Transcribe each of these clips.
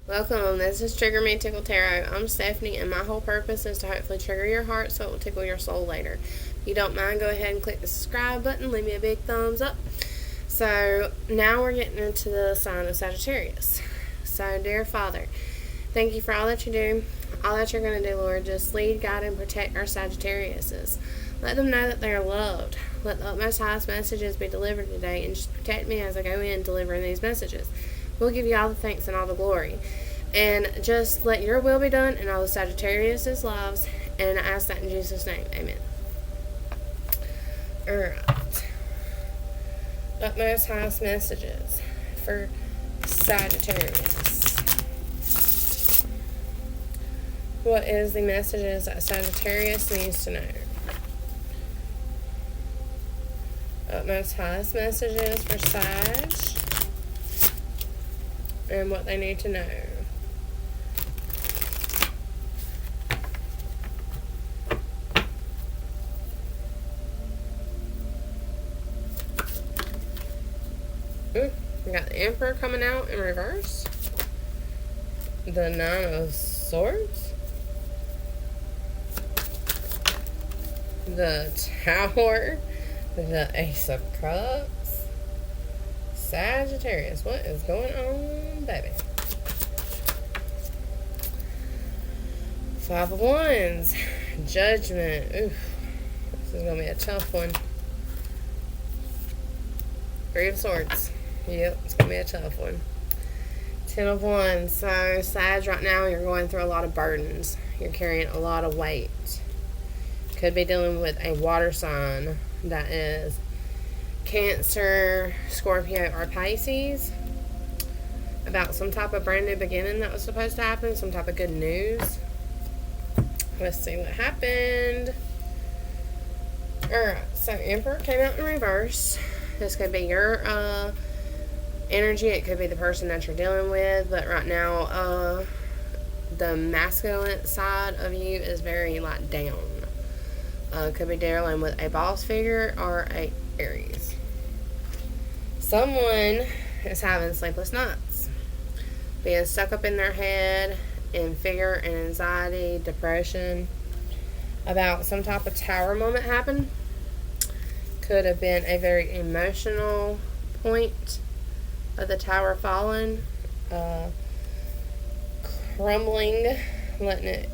Welcome, this is Trigger Me Tickle Tarot. I'm Stephanie, and my whole purpose is to hopefully trigger your heart so it will tickle your soul later. If you don't mind, go ahead and click the subscribe button, leave me a big thumbs up. So, now we're getting into the sign of Sagittarius. So, dear Father, thank you for all that you do, all that you're going to do, Lord. Just lead, guide, and protect our Sagittariuses. Let them know that they are loved. Let the utmost highest messages be delivered today, and just protect me as I go in delivering these messages. We'll give you all the thanks and all the glory. And just let your will be done in all the Sagittarius' lives. And I ask that in Jesus' name. Amen. Alright. Utmost highest messages for Sagittarius. What is the messages that Sagittarius needs to know? Utmost highest messages for Sag. And what they need to know. Ooh, we got the Emperor coming out in reverse. The Nine of Swords. The Tower. The Ace of Cups. Sagittarius, what is going on, baby? Five of Wands. Judgment. Oof. This is going to be a tough one. Three of Swords. Yep, it's going to be a tough one. Ten of Wands. So, Sag, right now, you're going through a lot of burdens. You're carrying a lot of weight. Could be dealing with a water sign that is Cancer, Scorpio, or Pisces, about some type of brand new beginning that was supposed to happen, some type of good news. Let's see what happened. Alright, so Emperor came out in reverse. This could be your energy. It could be the person that you're dealing with, but right now the masculine side of you is very down. Could be dealing with a boss figure or a Aries. Someone is having sleepless nights, being stuck up in their head in fear and anxiety, depression about some type of tower moment happen. Could have been a very emotional point of the tower falling, crumbling, letting it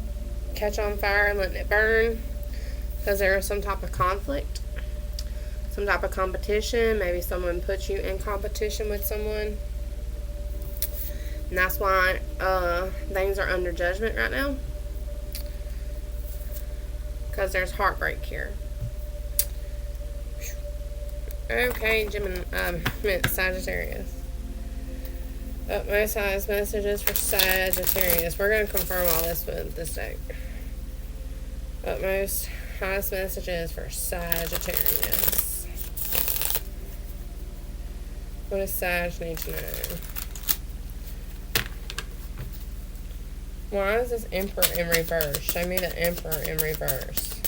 catch on fire and letting it burn because there was some type of conflict. Some type of competition. Maybe someone put you in competition with someone. And that's why things are under judgment right now. Because there's heartbreak here. Okay, Sagittarius. Utmost highest messages for Sagittarius. We're going to confirm all this with this deck. Utmost highest messages for Sagittarius. What does Sag need to know? Why is this Emperor in reverse? Show me the Emperor in reverse.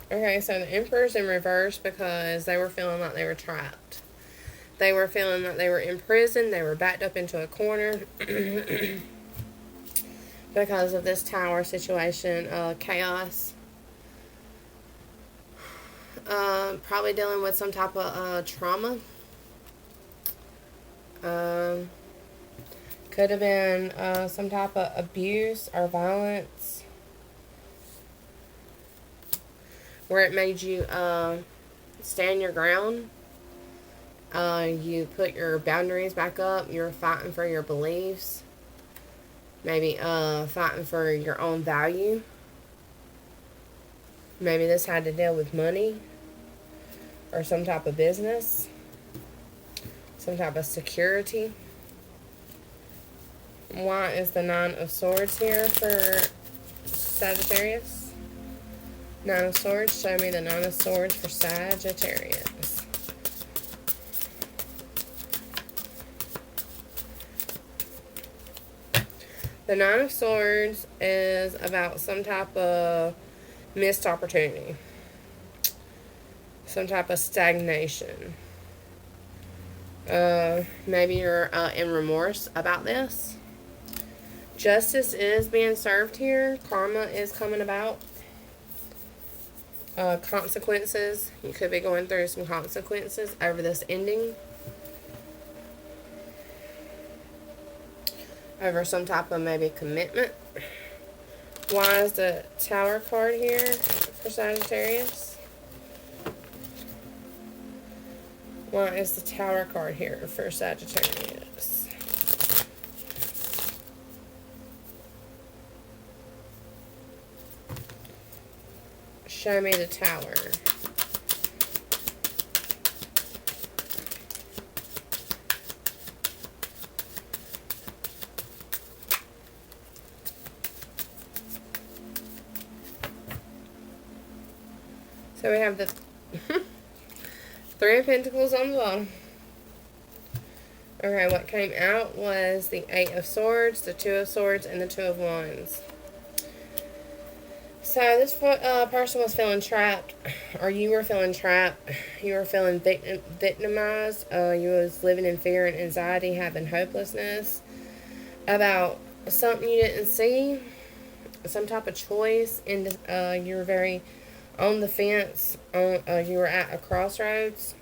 Okay, so the Emperor's in reverse because they were feeling like they were trapped. They were feeling like they were in prison. They were backed up into a corner because of this tower situation, chaos. Probably dealing with some type of trauma. Could have been some type of abuse or violence where it made you stand your ground. You put your boundaries back up. You're fighting for your beliefs. Maybe fighting for your own value. Maybe this had to deal with money or some type of business, some type of security. Why is the Nine of Swords here for Sagittarius? Nine of Swords. Show me the Nine of Swords for Sagittarius. The Nine of Swords is about some type of missed opportunity, some type of stagnation. Maybe you're in remorse about this. Justice is being served here. Karma is coming about. Consequences. You could be going through some consequences over this ending. Over some type of maybe commitment. Why is the Tower card here for Sagittarius? Why is the Tower card here for Sagittarius? Show me the Tower. So we have the Three of Pentacles on the bottom. Okay, what came out was the Eight of Swords, the Two of Swords, and the Two of Wands. So this person was feeling trapped, or you were feeling trapped. You were feeling victimized. You was living in fear and anxiety, having hopelessness about something you didn't see, some type of choice, and you were very on the fence. You were at a crossroads,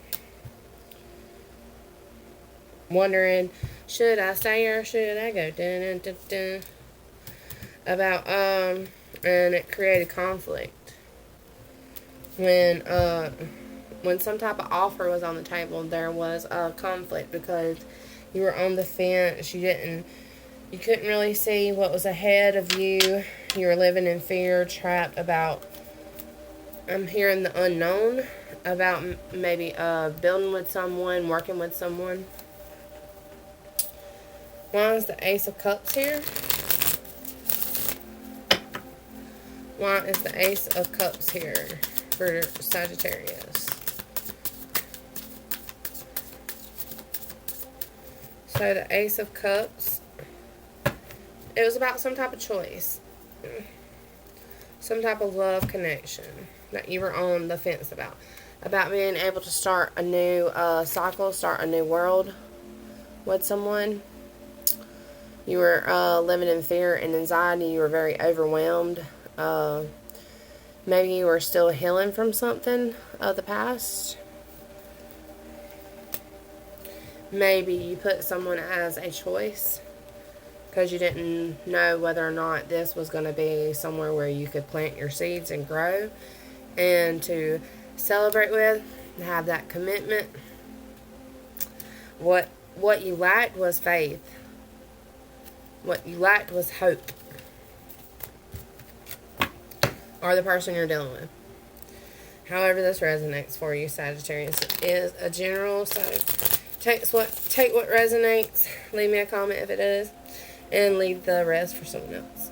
wondering, should I stay or should I go? Dun, dun, dun, dun. About and it created conflict when some type of offer was on the table. There was a conflict because you were on the fence. You couldn't really see what was ahead of you. You were living in fear, trapped about hearing the unknown, about maybe building with someone, working with someone. Why is the Ace of Cups here? Why is the Ace of Cups here for Sagittarius? So the Ace of Cups, it was about some type of choice. Some type of love connection that you were on the fence about. About being able to start a new cycle, start a new world with someone. You were living in fear and anxiety. You were very overwhelmed. Maybe you were still healing from something of the past. Maybe you put someone as a choice because you didn't know whether or not this was going to be somewhere where you could plant your seeds and grow and to celebrate with, have that commitment. What you lacked was faith. What you lacked was hope. Or the person you're dealing with. However this resonates for you, Sagittarius. It is a general, so take what resonates. Leave me a comment if it is. And leave the rest for someone else.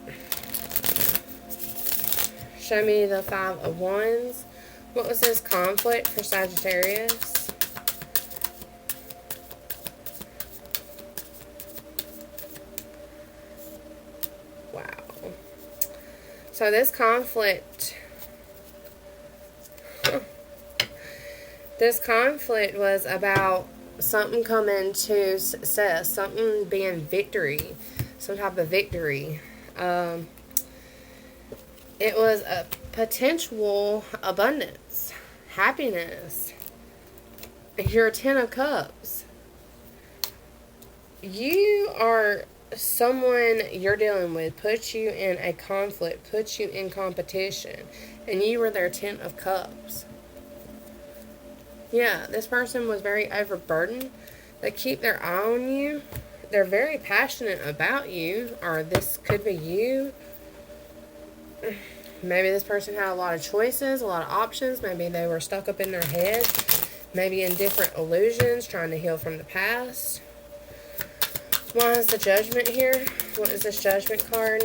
Show me the Five of Wands. What was this conflict for Sagittarius? Wow. So this conflict was about something coming to success, something being victory, some type of victory. It was a potential abundance, happiness. You're a Ten of Cups. You are someone you're dealing with puts you in a conflict, puts you in competition, and you were their Ten of Cups. Yeah, this person was very overburdened. They keep their eye on you. They're very passionate about you, or this could be you. Maybe this person had a lot of choices, a lot of options. Maybe they were stuck up in their head. Maybe in different illusions, trying to heal from the past. Why is the Judgment here? What is this Judgment card?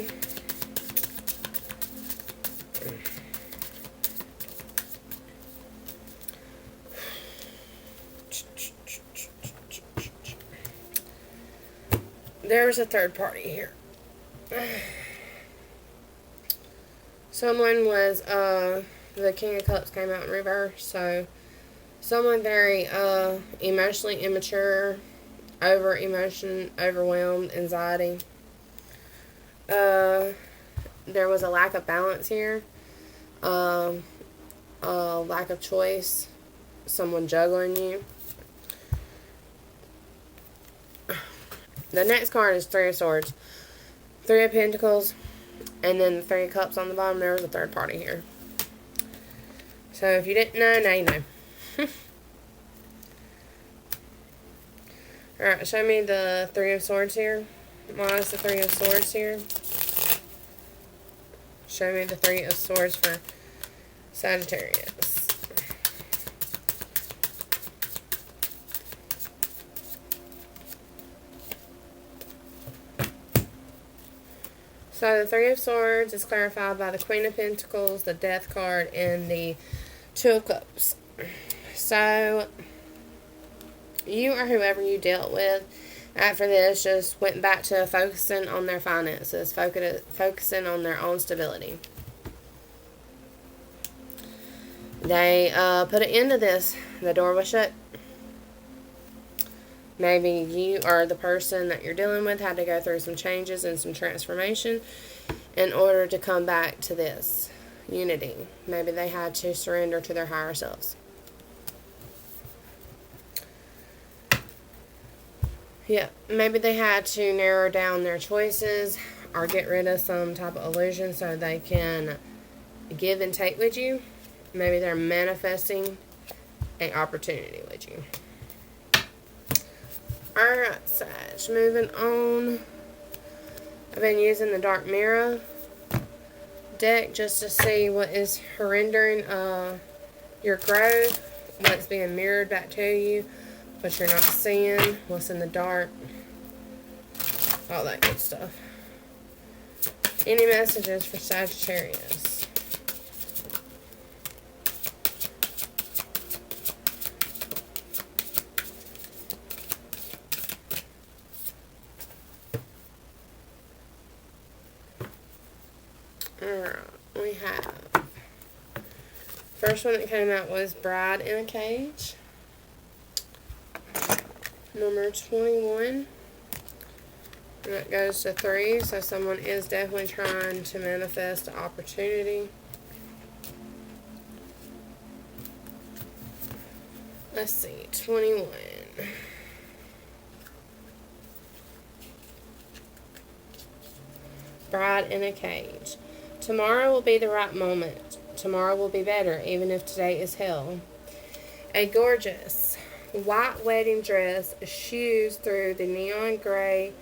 There's a third party here. someone was, the King of Cups came out in reverse, so someone very, emotionally immature, overwhelmed, anxiety. There was a lack of balance here, a lack of choice, someone juggling you. The next card is Three of Swords, Three of Pentacles, and then the Three of Cups on the bottom. There was a third party here. So if you didn't know, now you know. Alright, show me the Three of Swords here. Why is the Three of Swords here? Show me the Three of Swords for Sagittarius. So the Three of Swords is clarified by the Queen of Pentacles, the Death card, and the Two of Cups. So you or whoever you dealt with after this just went back to focusing on their finances, focusing on their own stability. They put an end to this. The door was shut. Maybe you or the person that you're dealing with had to go through some changes and some transformation in order to come back to this unity. Maybe they had to surrender to their higher selves. Yeah, maybe they had to narrow down their choices or get rid of some type of illusion so they can give and take with you. Maybe they're manifesting an opportunity with you. Alright, Sag, moving on. I've been using the Dark Mirror deck just to see what is hindering your growth, what's being mirrored back to you, what you're not seeing, what's in the dark, all that good stuff. Any messages for Sagittarius? Alright, we have, first one that came out was Bride in a Cage. Number 21. And that goes to 3, so someone is definitely trying to manifest an opportunity. Let's see, 21. Bride in a Cage. Tomorrow will be the right moment. Tomorrow will be better, even if today is hell. A gorgeous white wedding dress shews through the neon gray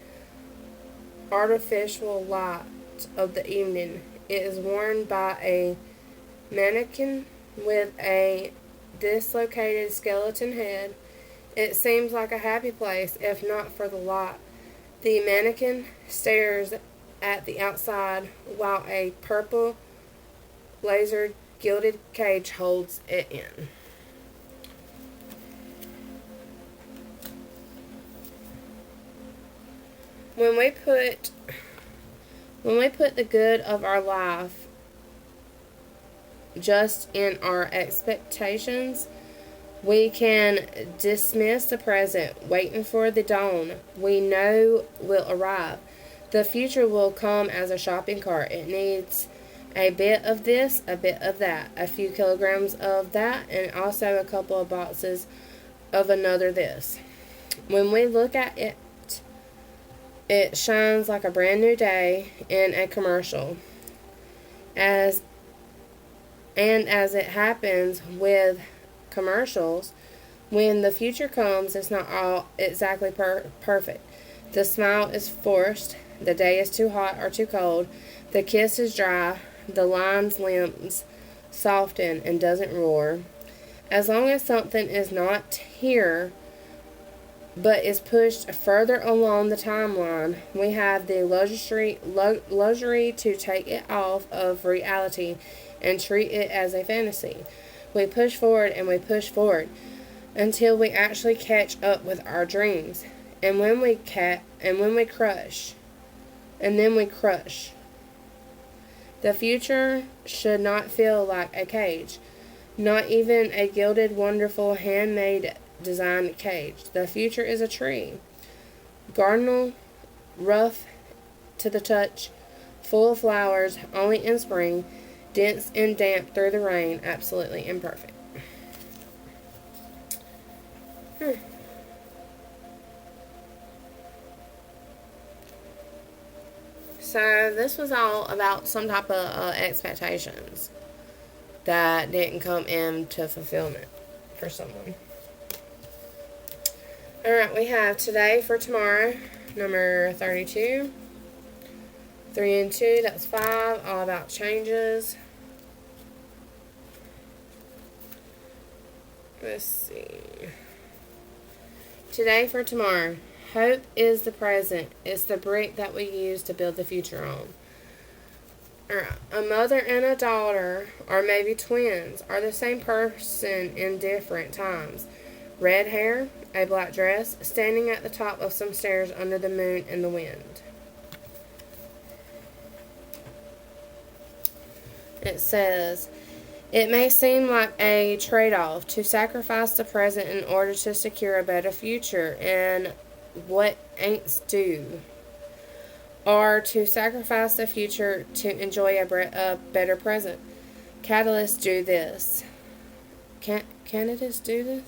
artificial light of the evening. It is worn by a mannequin with a dislocated skeleton head. It seems like a happy place, if not for the light. The mannequin stares at the outside while a purple laser gilded cage holds it in. When we put the good of our life just in our expectations, we can dismiss the present, waiting for the dawn we know will arrive. The future will come as a shopping cart. It needs a bit of this, a bit of that, a few kilograms of that, and also a couple of boxes of another this. When we look at it, it shines like a brand new day in a commercial. As it happens with commercials, when the future comes, it's not all exactly perfect. The smile is forced. The day is too hot or too cold. The kiss is dry. The line's limbs soften and doesn't roar. As long as something is not here, but is pushed further along the timeline, we have the luxury to take it off of reality and treat it as a fantasy. We push forward and we push forward until we actually catch up with our dreams. And when we crush, and then we crush. The future should not feel like a cage, not even a gilded, wonderful, handmade, designed cage. The future is a tree, gardenal, rough to the touch, full of flowers only in spring, dense and damp through the rain, absolutely imperfect. So this was all about some type of expectations that didn't come into fulfillment for someone. Alright, we have today for tomorrow, number 32. 3 and 2, that's 5, all about changes. Let's see. Today for tomorrow. Hope is the present. It's the brick that we use to build the future on. Alright. A mother and a daughter, or maybe twins, are the same person in different times. Red hair, a black dress, standing at the top of some stairs under the moon and the wind. It says, it may seem like a trade-off to sacrifice the present in order to secure a better future, and what ain'ts do, or to sacrifice the future to enjoy a better present. Catalysts do this. Candidates do this?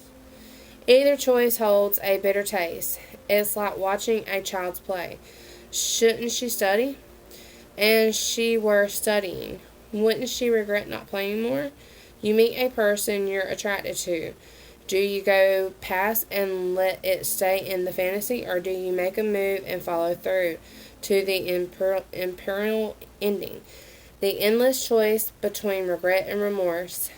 Either choice holds a bitter taste. It's like watching a child's play. Shouldn't she study? And she were studying. Wouldn't she regret not playing more? You meet a person you're attracted to. Do you go past and let it stay in the fantasy, or do you make a move and follow through to the imperial ending? The endless choice between regret and remorse.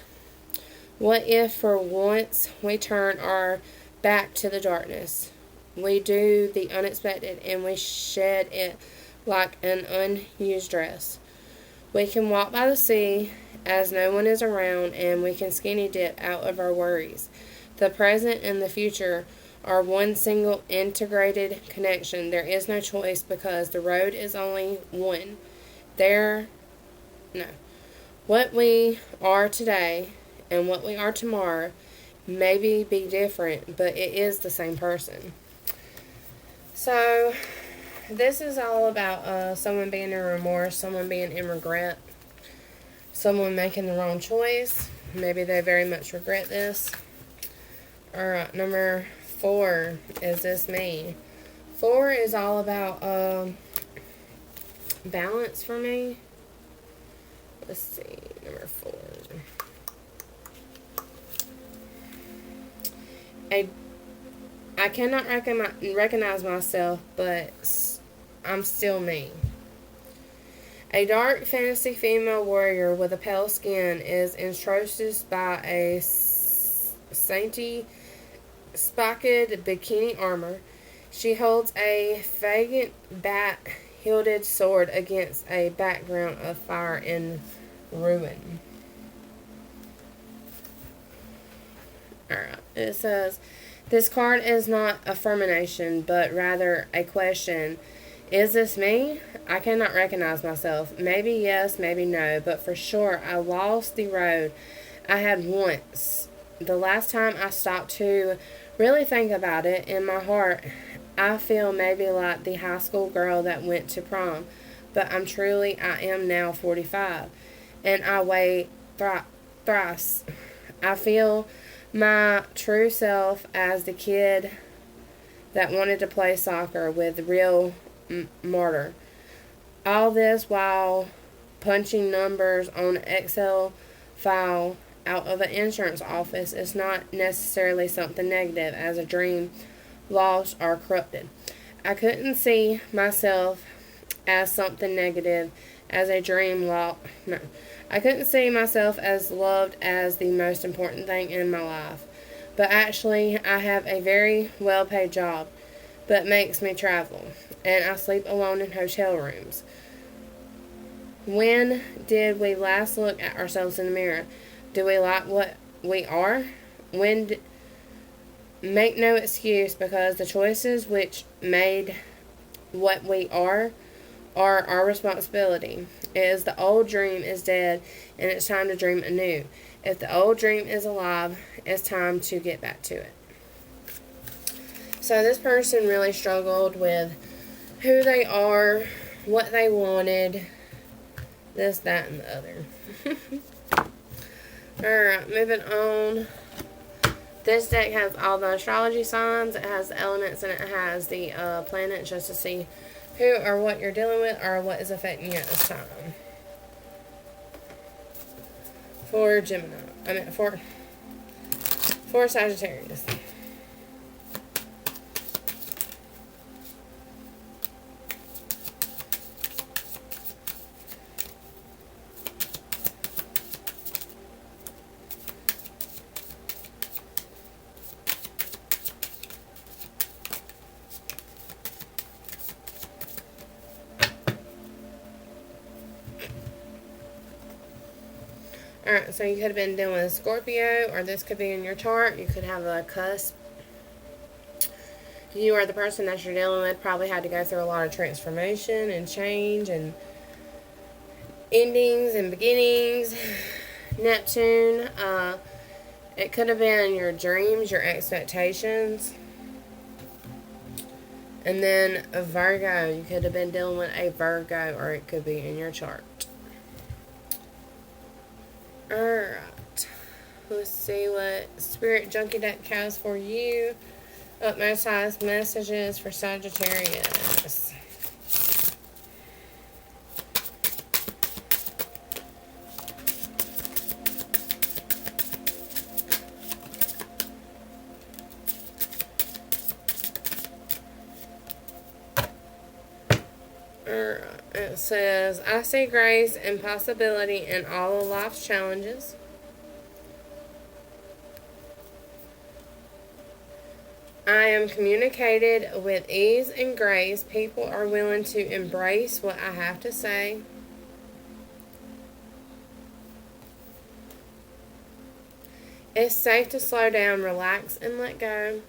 What if for once we turn our back to the darkness? We do the unexpected and we shed it like an unused dress. We can walk by the sea as no one is around, and we can skinny dip out of our worries. The present and the future are one single integrated connection. There is no choice because the road is only one. What we are today and what we are tomorrow maybe be different, but it is the same person. So this is all about someone being in remorse, someone being in regret, someone making the wrong choice. Maybe they very much regret this. Alright, number 4, is this me? 4 is all about balance for me. Let's see, number 4. I cannot recognize myself, but I'm still me. A dark fantasy female warrior with a pale skin is entrusted by a saintly spiked bikini armor. She holds a faggot bat-hilted sword against a background of fire and ruin. Alright, it says, this card is not affirmation, but rather a question. Is this me? I cannot recognize myself. Maybe yes, maybe no, but for sure I lost the road I had once. The last time I stopped to really think about it, in my heart, I feel maybe like the high school girl that went to prom, but I am now 45, and I weigh thrice. I feel my true self as the kid that wanted to play soccer with real martyr. All this while punching numbers on an Excel file out of an insurance office is not necessarily something negative, as a dream lost or corrupted. I couldn't see myself as something negative, as a dream lost. No. I couldn't see myself as loved as the most important thing in my life. But actually, I have a very well-paid job, but makes me travel, and I sleep alone in hotel rooms. When did we last look at ourselves in the mirror? Do we like what we are? Make no excuse, because the choices which made what we are are our responsibility. It is the old dream is dead and it's time to dream anew. If the old dream is alive, it's time to get back to it. So this person really struggled with who they are, what they wanted, this, that, and the other. Alright, moving on. This deck has all the astrology signs, it has the elements, and it has the planets, just to see who or what you're dealing with or what is affecting you at this time. For Gemini. For Sagittarius. Alright, so you could have been dealing with a Scorpio, or this could be in your chart. You could have a cusp. You or the person that you're dealing with probably had to go through a lot of transformation and change and endings and beginnings. Neptune, it could have been your dreams, your expectations. And then a Virgo, you could have been dealing with a Virgo, or it could be in your chart. Alright, let's see what Spirit Junkie Deck has for you. Utmost highest messages for Sagittarius. It says, I see grace and possibility in all of life's challenges. I am communicated with ease and grace. People are willing to embrace what I have to say. It's safe to slow down, relax, and let go.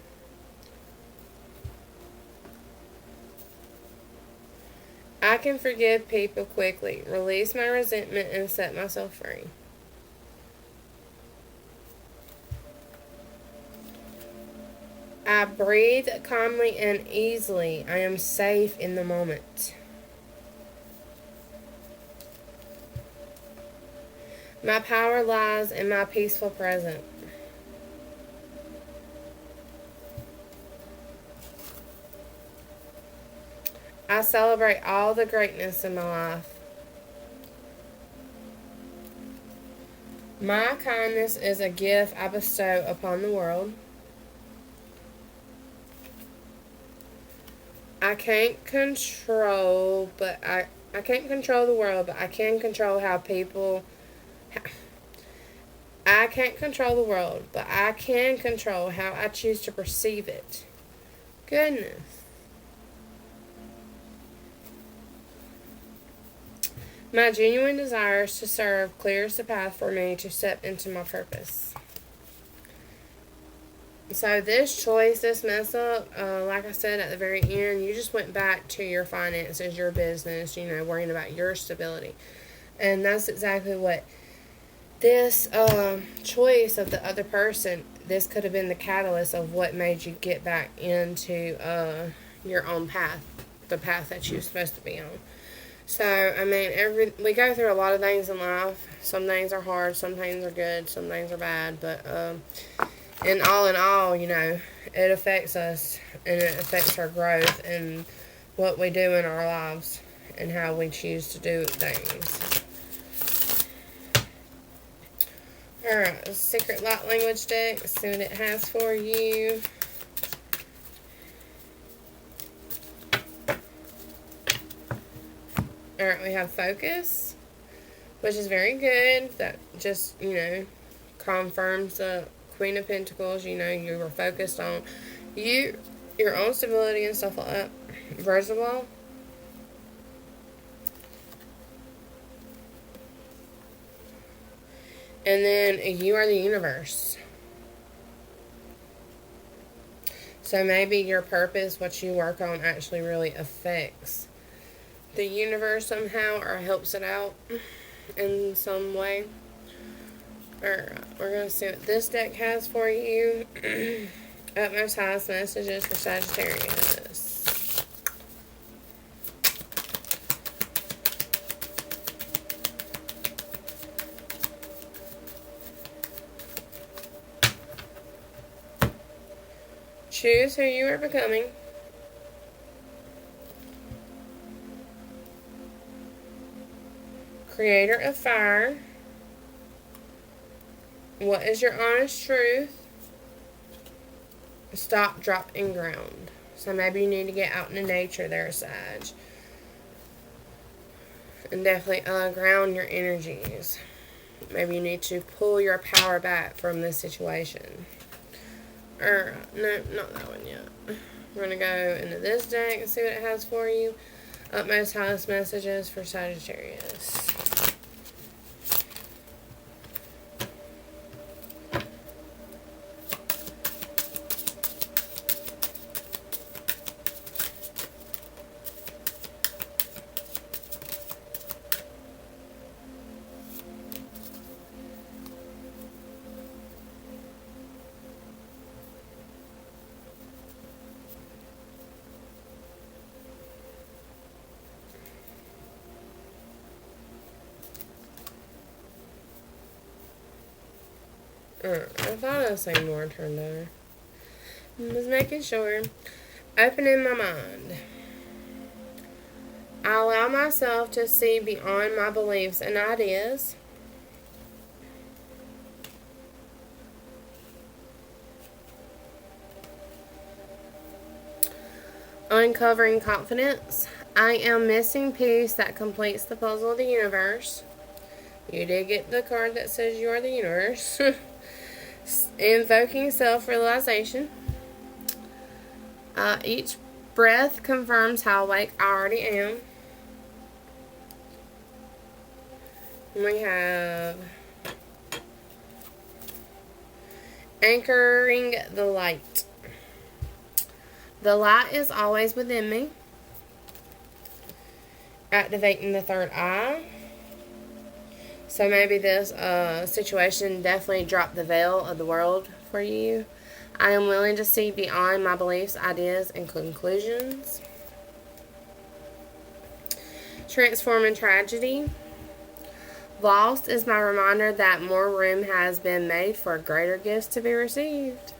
I can forgive people quickly, release my resentment, and set myself free. I breathe calmly and easily. I am safe in the moment. My power lies in my peaceful present. I celebrate all the greatness in my life. My kindness is a gift I bestow upon the world. I can't control the world, but I can control how people. I can't control the world, but I can control how I choose to perceive it. Goodness. My genuine desires to serve clears the path for me to step into my purpose. So this choice, this mess up, like I said at the very end, you just went back to your finances, your business, worrying about your stability. And that's exactly what this choice of the other person, this could have been the catalyst of what made you get back into your own path, the path that you're supposed to be on. So, we go through a lot of things in life. Some things are hard, some things are good, some things are bad. But in all, it affects us, and it affects our growth and what we do in our lives and how we choose to do things. Alright, Secret Light Language deck. Let's see what it has for you. Alright, we have Focus, which is very good. That just, confirms the Queen of Pentacles. You were focused on your own stability and stuff like that. Versatile. And then you are the universe. So maybe your purpose, what you work on, actually really affects the universe somehow or helps it out in some way. Alright, we're going to see what this deck has for you. Utmost highest messages for Sagittarius. Choose who you are becoming. Creator of fire. What is your honest truth? Stop, drop, and ground. So maybe you need to get out into nature there, Sag. And definitely ground your energies. Maybe you need to pull your power back from this situation. Or, no, not that one yet. We're going to go into this deck and see what it has for you. Utmost highest messages for Sagittarius. I thought I was saying more turned over. I was making sure. Opening my mind. I allow myself to see beyond my beliefs and ideas. Uncovering confidence. I am missing piece that completes the puzzle of the universe. You did get the card that says you are the universe. Invoking self-realization. Each breath confirms how awake I already am. We have anchoring the light. The light is always within me. Activating the third eye. So maybe this situation definitely dropped the veil of the world for you. I am willing to see beyond my beliefs, ideas, and conclusions. Transforming tragedy. Lost is my reminder that more room has been made for greater gifts to be received.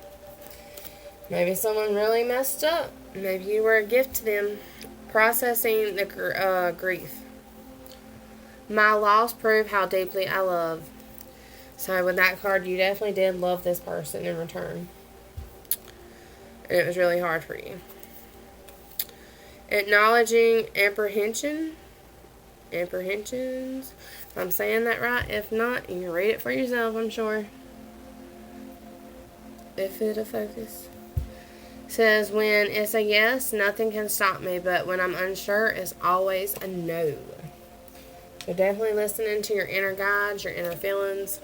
Maybe someone really messed up. Maybe you were a gift to them. Processing the grief. My loss proved how deeply I love. So with that card, you definitely did love this person in return. And it was really hard for you. Acknowledging apprehensions. If I'm saying that right. If not, you can read it for yourself, I'm sure. If it'll focus. Says, when it's a yes, nothing can stop me. But when I'm unsure, it's always a no. So definitely listening to your inner guides, your inner feelings.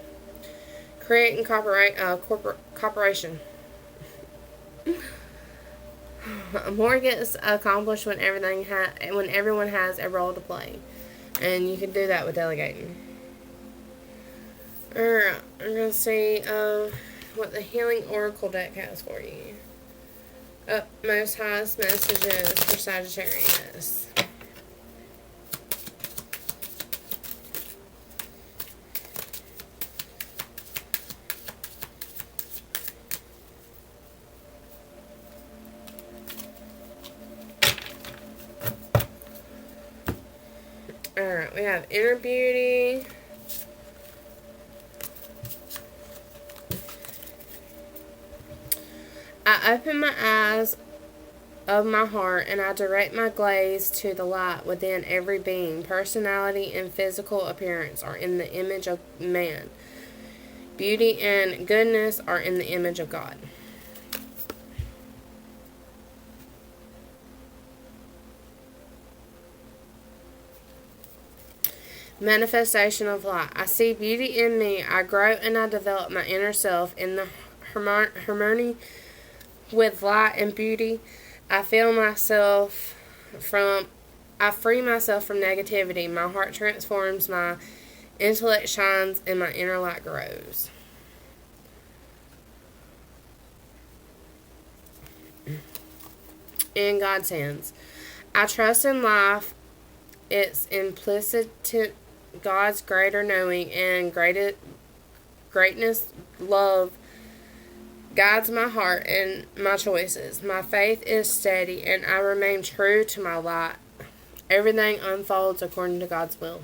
Creating cooperation. More gets accomplished when everyone has a role to play. And you can do that with delegating. Alright, I'm going to see what the Healing Oracle deck has for you. Utmost highest messages for Sagittarius. Alright, we have inner beauty. I open my eyes of my heart and I direct my gaze to the light within every being. Personality and physical appearance are in the image of man. Beauty and goodness are in the image of God. Manifestation of light. I see beauty in me. I grow and I develop my inner self in the harmony with light and beauty. I feel myself from I free myself from negativity. My heart transforms, my intellect shines, and my inner light grows. In God's hands. I trust in life. It's implicit to God's greater knowing and greatness, love guides my heart and my choices. My faith is steady, and I remain true to my light. Everything unfolds according to God's will.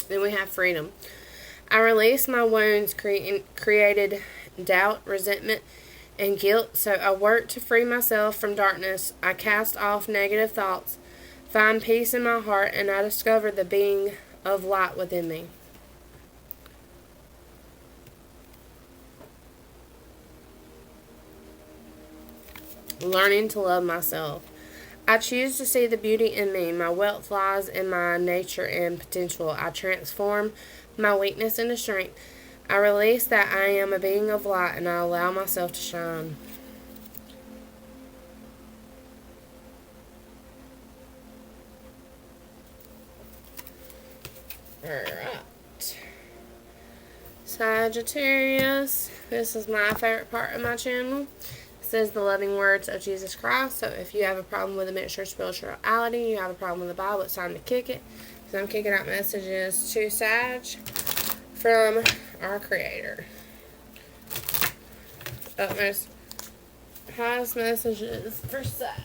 Then we have freedom. I release my wounds created doubt, resentment, and guilt, so I work to free myself from darkness. I cast off negative thoughts, find peace in my heart, and I discover the being of light within me. Learning to love myself. I choose to see the beauty in me. My wealth lies in my nature and potential. I transform my weakness into strength. I release that I am a being of light, and I allow myself to shine. Alright. Sagittarius. This is my favorite part of my channel. It says the loving words of Jesus Christ. So if you have a problem with a mixture of spirituality, you have a problem with the Bible, it's time to kick it. So I'm kicking out messages to Sag from our Creator. Utmost highest messages for Sag.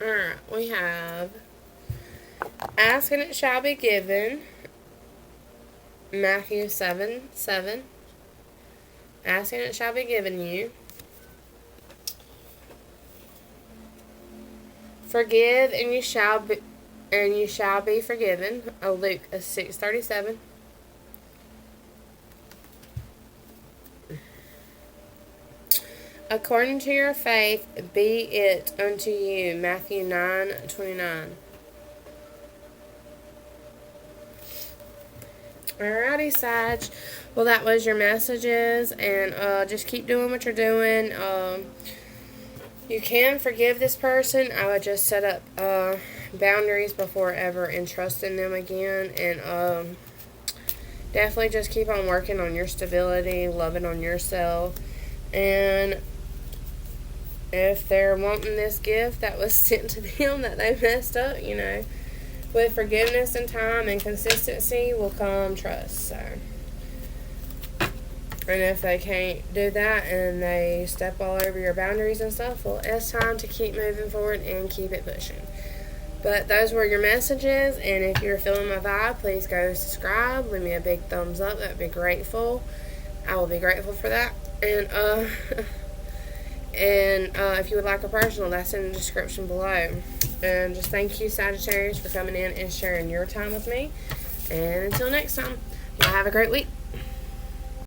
Alright, we have ask and it shall be given. Matthew 7:7. Ask and it shall be given you. Forgive and you shall be forgiven. Luke 6:37. According to your faith, be it unto you. Matthew 9:29. Alrighty, Sag. Well, that was your messages, and just keep doing what you're doing. You can forgive this person. I would just set up boundaries before ever entrusting them again, and definitely just keep on working on your stability, loving on yourself, and if they're wanting this gift that was sent to them that they messed up, with forgiveness and time and consistency will come trust. So, and if they can't do that and they step all over your boundaries and stuff, well, it's time to keep moving forward and keep it pushing. But those were your messages, and if you're feeling my vibe, please go subscribe, leave me a big thumbs up. That'd be grateful. I will be grateful for that. And if you would like a personal, that's in the description below. And just thank you, Sagittarius, for coming in and sharing your time with me. And until next time, y'all have a great week.